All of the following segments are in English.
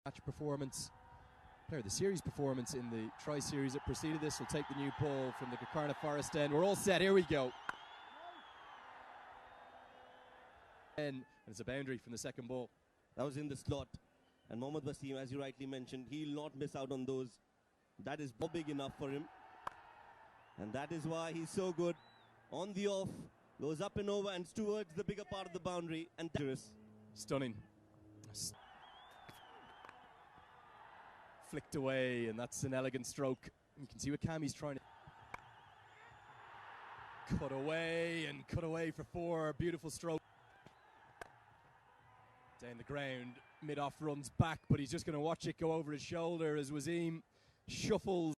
Match performance, player of the series performance in the tri-series that preceded this. Will take the new ball from the Gacarna Forest end. We're all set, here we go. And it's a boundary from the second ball. That was in the slot. And Mohammad Wasim, as you rightly mentioned, he'll not miss out on those. That is big enough for him. And that is why he's so good. On the off, goes up and over and towards the bigger part of the boundary. And dangerous. Stunning. Flicked away, and that's an elegant stroke. You can see what Cammy's trying to cut away for four. Beautiful stroke. Down the ground, mid-off runs back, but he's just going to watch it go over his shoulder as Wasim shuffles.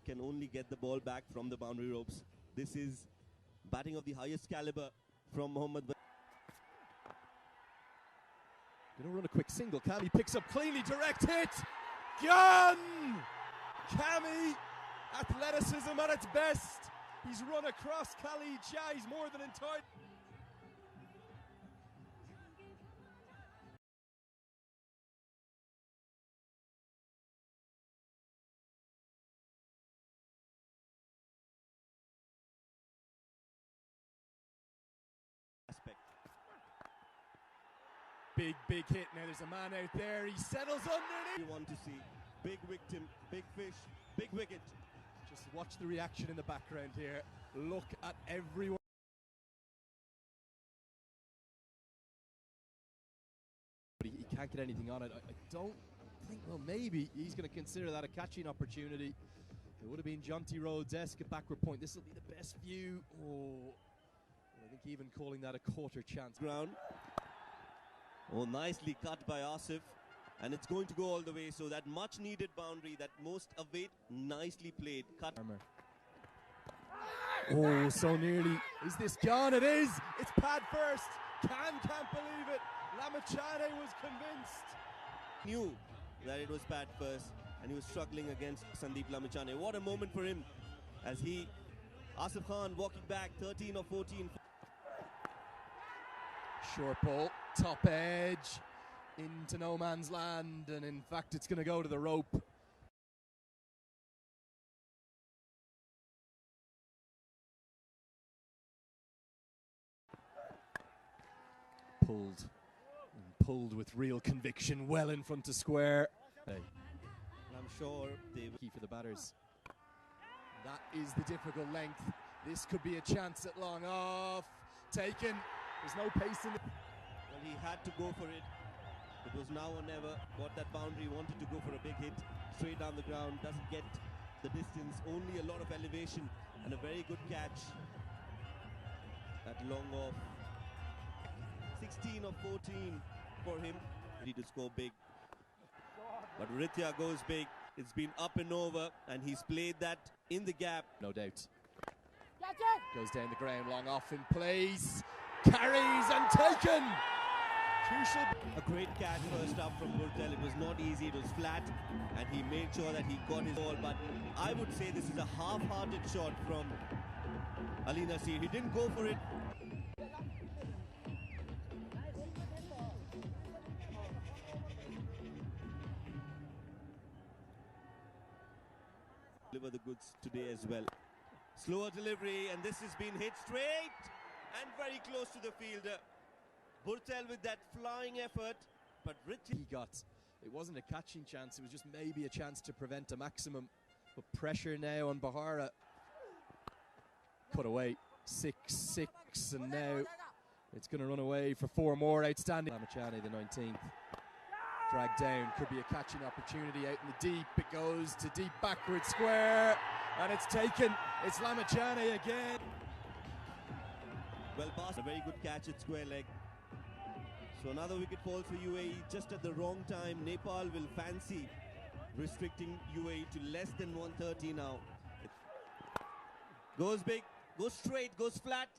Can only get the ball back from the boundary ropes. This is batting of the highest caliber from Mohammad. Gonna run a quick single. Cammy picks up cleanly, direct hit. Gone! Cammy, athleticism at its best. He's run across Khalid Shah. He's more than entitled. Big hit. Now there's a man out there. He settles underneath. You want to see big victim, big fish, big wicket. Just watch the reaction in the background here. Look at everyone. But he can't get anything on it. I don't think, well, maybe he's going to consider that a catching opportunity. It would have been Jonty Rhodes-esque at backward point. This will be the best view. Oh, I think even calling that a quarter chance. Ground. Oh, nicely cut by Asif, and it's going to go all the way. So that much needed boundary, that most await, nicely played. Cut. Oh, so nearly. Is this gone? It is. It's pad first. Can't believe it. Lamachane was convinced. Knew that it was pad first, and he was struggling against Sandeep Lamachane. What a moment for him, as Asif Khan walking back 13 or 14. Short ball, top edge, into no man's land, and in fact it's going to go to the rope. Pulled with real conviction, well in front of square. Hey. I'm sure they will. Key for the batters. That is the difficult length. This could be a chance at long off. Taken. There's no pace in it. Well, he had to go for it. It was now or never. Got that boundary, wanted to go for a big hit. Straight down the ground, doesn't get the distance. Only a lot of elevation and a very good catch. That long off. 16 or 14 for him. Ready to score big. But Ritya goes big. It's been up and over, and he's played that in the gap. No doubt. Goes down the ground, long off in place. Carries and taken. Crucial. A great catch first up from Burtel. It was not easy, it was flat, and he made sure that he got his ball. But I would say this is a half-hearted shot from Ali Nasir. He didn't go for it. Deliver the goods today as well. Slower delivery, and this has been hit straight and very close to the fielder. Burtel with that flying effort, but he got. It wasn't a catching chance, it was just maybe a chance to prevent a maximum. But pressure now on Bahara. Cut away, 6-6, and now it's going to run away for four more. Outstanding. Lamachane, the 19th. Dragged down, could be a catching opportunity out in the deep. It goes to deep backward square, and it's taken. It's Lamachane again. Well passed, a very good catch at square leg. So another wicket falls for UAE just at the wrong time. Nepal will fancy restricting UAE to less than 130 now. Goes big, goes straight, goes flat.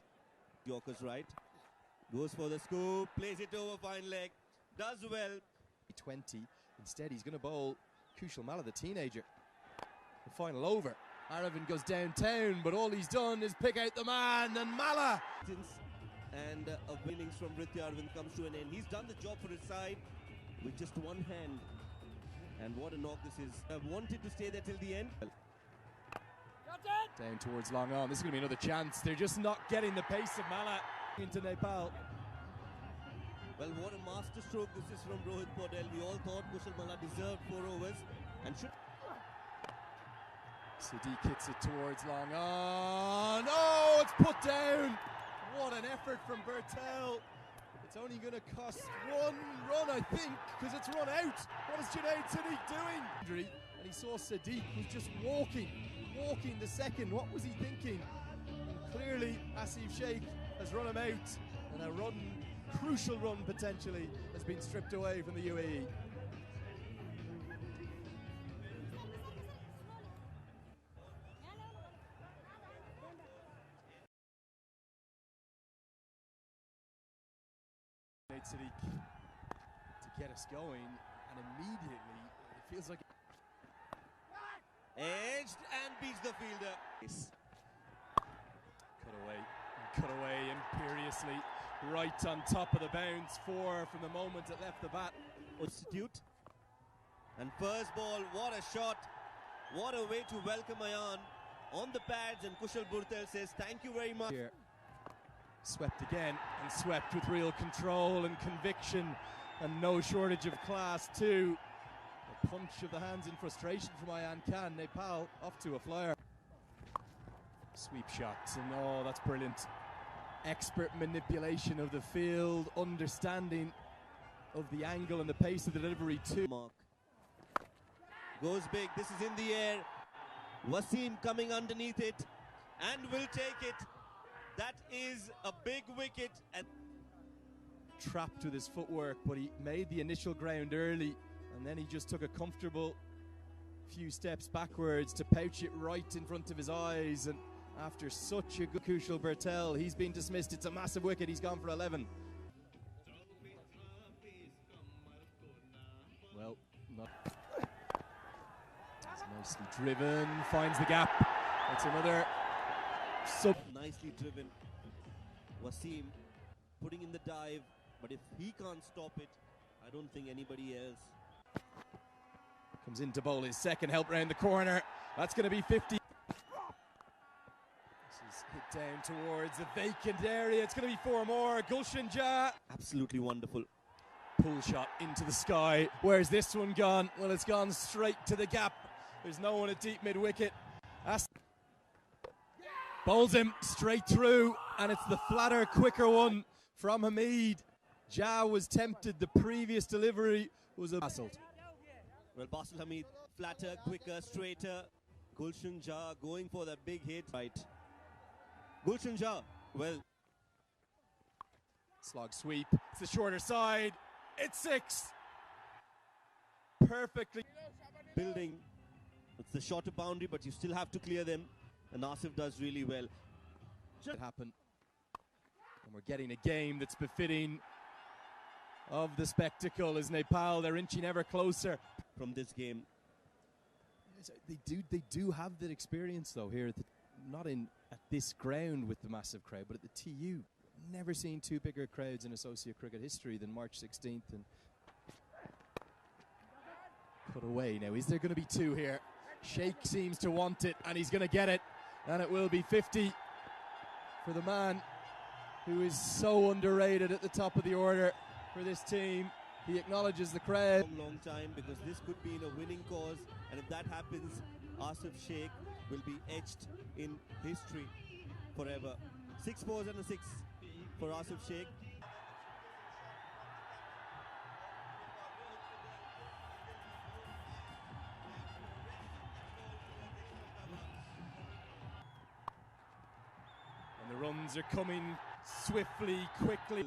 Yorker's right. Goes for the scoop, plays it over fine leg. Does well. T20. Instead, he's going to bowl Kushal Malla, the teenager. The final over. Aravind goes downtown, but all he's done is pick out the man, and Mala. And a innings from Ritya Aravind comes to an end. He's done the job for his side with just one hand. And what a knock this is. I've wanted to stay there till the end. Down towards long on. This is going to be another chance. They're just not getting the pace of Mala into Nepal. Well, what a masterstroke this is from Rohit Paudel. We all thought Kushal Mala deserved 4 overs and should. Sadiq hits it towards long on. Oh, it's put down. What an effort from Bertel. It's only going to cost 1 run, I think, because it's run out. What is Junaid Sadiq doing? And he saw Sadiq, who's just walking the second. What was he thinking? And clearly, Asif Sheikh has run him out. And a crucial run potentially, has been stripped away from the UAE. Sadiq to get us going, and immediately it feels like edged and beats the fielder. Cut away imperiously, right on top of the bounce. 4 from the moment it left the bat. Institute. And first ball, what a shot. What a way to welcome Ayan on the pads, and Kushal Burtel says thank you very much. Here. Swept again, and swept with real control and conviction, and no shortage of class too. A punch of the hands in frustration from Ayan Khan. Nepal off to a flyer. Sweep shots, and oh, that's brilliant. Expert manipulation of the field, understanding of the angle and the pace of the delivery too. Mark goes big, this is in the air. Wasim coming underneath it and will take it. That is a big wicket. And trapped with his footwork, but he made the initial ground early, and then he just took a comfortable few steps backwards to pouch it right in front of his eyes. And after such a good Kushal Burtel, he's been dismissed. It's a massive wicket. He's gone for 11. Well, not. It's nicely driven, finds the gap. It's another nicely driven. Wasim putting in the dive, but if he can't stop it, I don't think anybody else. Comes in to bowl his second, help round the corner. That's going to be 50. This is hit down towards a vacant area. It's going to be 4 more. Gulshan Jah. Absolutely wonderful. Pull shot into the sky. Where's this one gone? Well, it's gone straight to the gap. There's no one at deep mid-wicket. Bowls him straight through, and it's the flatter, quicker one from Hamid. Jah was tempted. The previous delivery was a Basil. Well, Basil Hamid, flatter, quicker, straighter. Gulshan Jah going for that big hit. Right. Gulshan Jah, well. Slog sweep. It's the shorter side. It's 6. Perfectly. Building. It's the shorter boundary, but you still have to clear them. And Asif does really well. It happened. And we're getting a game that's befitting of the spectacle. As Nepal, they're inching ever closer from this game. They do have that experience though here, not at this ground with the massive crowd, but at the TU. Never seen 2 bigger crowds in associate cricket history than March 16th. And put away now. Is there going to be 2 here? Sheikh seems to want it, and he's going to get it. And it will be 50 for the man who is so underrated at the top of the order for this team. He acknowledges the crowd. Long time, because this could be in a winning cause, and if that happens, Asif Sheikh will be etched in history forever. 6 fours and a 6 for Asif Sheikh. The runs are coming swiftly, quickly.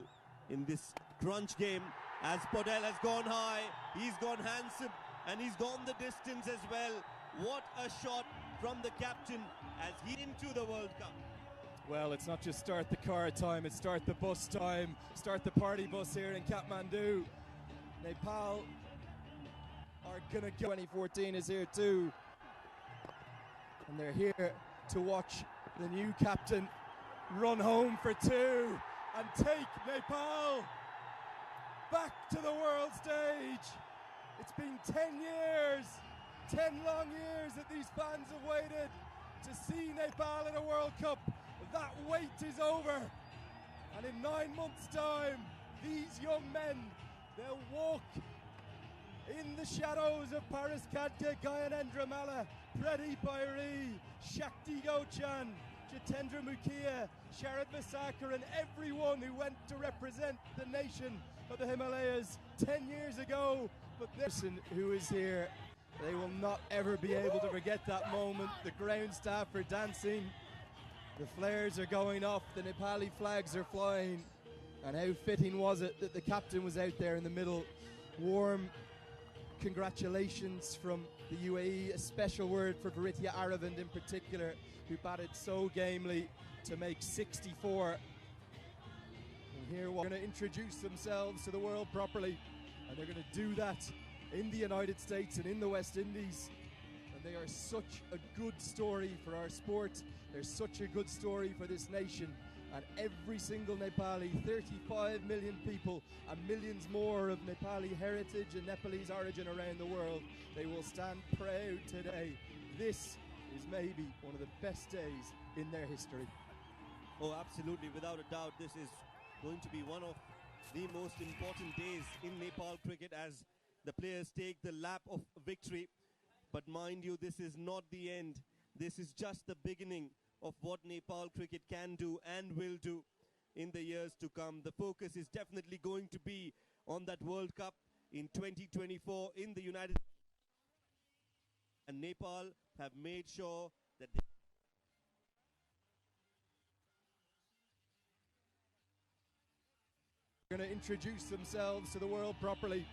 In this crunch game, as Paudel has gone high, he's gone handsome, and he's gone the distance as well. What a shot from the captain as he into the World Cup. Well, it's not just start the car time, it's start the bus time, start the party bus here in Kathmandu. Nepal are going to go. 2014 is here too. And they're here to watch the new captain run home for two and take Nepal back to the world stage. It's been 10 years, 10 long years that these fans have waited to see Nepal in a World Cup. That wait is over. And in 9 months' time, these young men, they'll walk in the shadows of Paris Kadke, Gyanendra Malla, Pradeep Airi, Shakti Gochan, Jitendra Mukhiya, Sharad Vasakar, and everyone who went to represent the nation of the Himalayas 10 years ago. But this person who is here, they will not ever be able to forget that moment. The ground staff are dancing, the flares are going off, the Nepali flags are flying, and how fitting was it that the captain was out there in the middle. Warm congratulations from the UAE, a special word for Varitya Aravind in particular, who batted so gamely to make 64. And here we're going to introduce themselves to the world properly, and they're going to do that in the United States and in the West Indies. And they are such a good story for our sport. They're such a good story for this nation. And every single Nepali, 35 million people and millions more of Nepali heritage and Nepalese origin around the world, they will stand proud today. This is maybe one of the best days in their history. Oh, absolutely, without a doubt, this is going to be one of the most important days in Nepal cricket as the players take the lap of victory. But mind you, this is not the end. This is just the beginning of what Nepal cricket can do and will do in the years to come. The focus is definitely going to be on that World Cup in 2024 in the United States. And Nepal have made sure that they are going to introduce themselves to the world properly,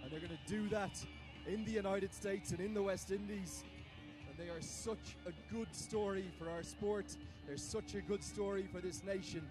and they're going to do that in the United States and in the West Indies. And they are such a good story for our sport. They're such a good story for this nation.